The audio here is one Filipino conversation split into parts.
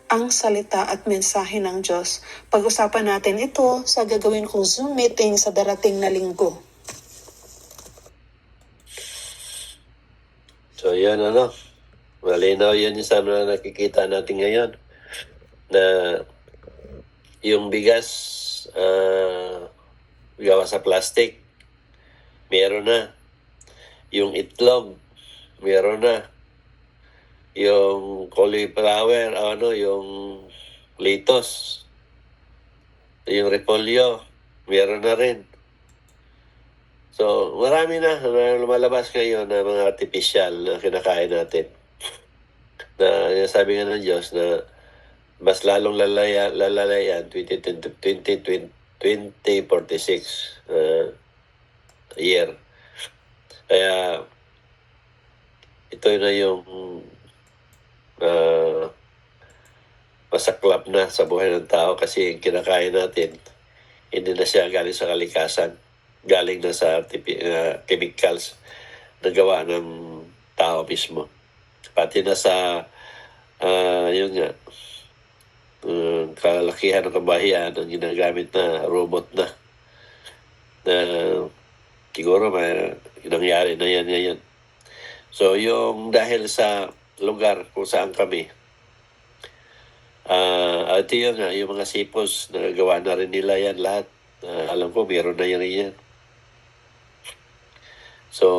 ang salita at mensahe ng Diyos. Pag-usapan natin ito sa gagawin kong Zoom meeting sa darating na linggo. So yan malinaw yan yung sana na nakikita natin ngayon na yung bigas gawa sa plastic, meron na. Yung itlog, meron na. Yung cauliflower, yung litos, yung repolyo, meron na rin. So, marami na lumalabas ngayon na mga artificial na kinakain natin. Na sabi nga ng Diyos na mas lalong lalalayan 2046 year. Kaya ito na yung masaklap na sa buhay ng tao kasi yung kinakain natin hindi na siya galing sa kalikasan, galing na sa chemicals na gawa ng tao mismo. Pati na sa yun nga, kalakihan ng kabahian ang ginagamit na robot na siguro may nangyari na yan ngayon. So yung dahil sa lugar kung saan kami, ito yun nga, yung mga sipos, nagagawa na rin nila yan lahat. Alam ko, meron na yan. So,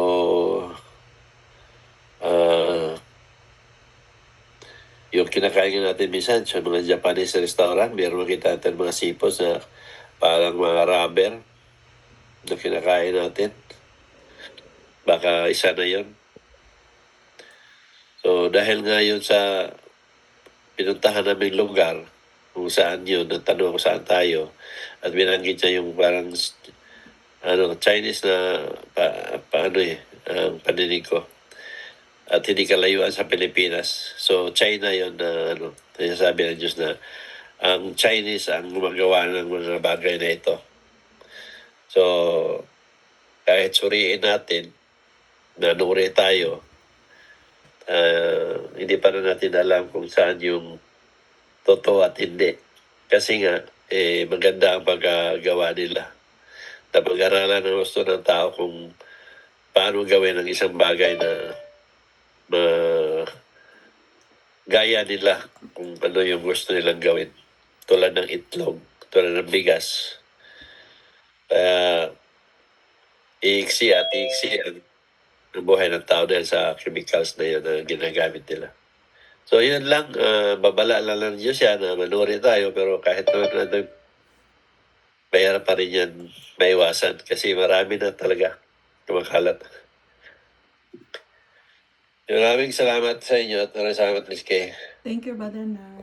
yung kinakain natin minsan sa mga Japanese restaurant, meron makita natin mga sipos na parang mga rubber na kinakain natin. Baka isa na yun. So, dahil nga yun sa pinuntahan naming lugar, kung saan yun, natanong kung saan tayo, at binanggit niya yung parang Chinese na ang paninig ko. At hindi kalayuan sa Pilipinas. So, China yun na sabi ng Diyos na ang Chinese ang gumagawa ng mga bagay na ito. So, kahit suriin natin, nanuri tayo, hindi pa na natin alam kung saan yung totoo at hindi. Kasi nga, maganda ang paggawa nila. Na pag-aralan ng gusto ng tao kung paano gawin ang isang bagay na gaya nila kung ano yung gusto nilang gawin. Tulad ng itlog, tulad ng bigas. Iiksi ang buhay ng tao dahil sa chemicals na yun na ginagamit nila. So yun lang, babala lang ng Diyos yan na manuri tayo, pero kahit naman mayroon pa rin yan maiwasan kasi marami na talaga kumakalat. Maraming salamat sa inyo at maraming salamat, Miss Kay. Thank you, Brother Na.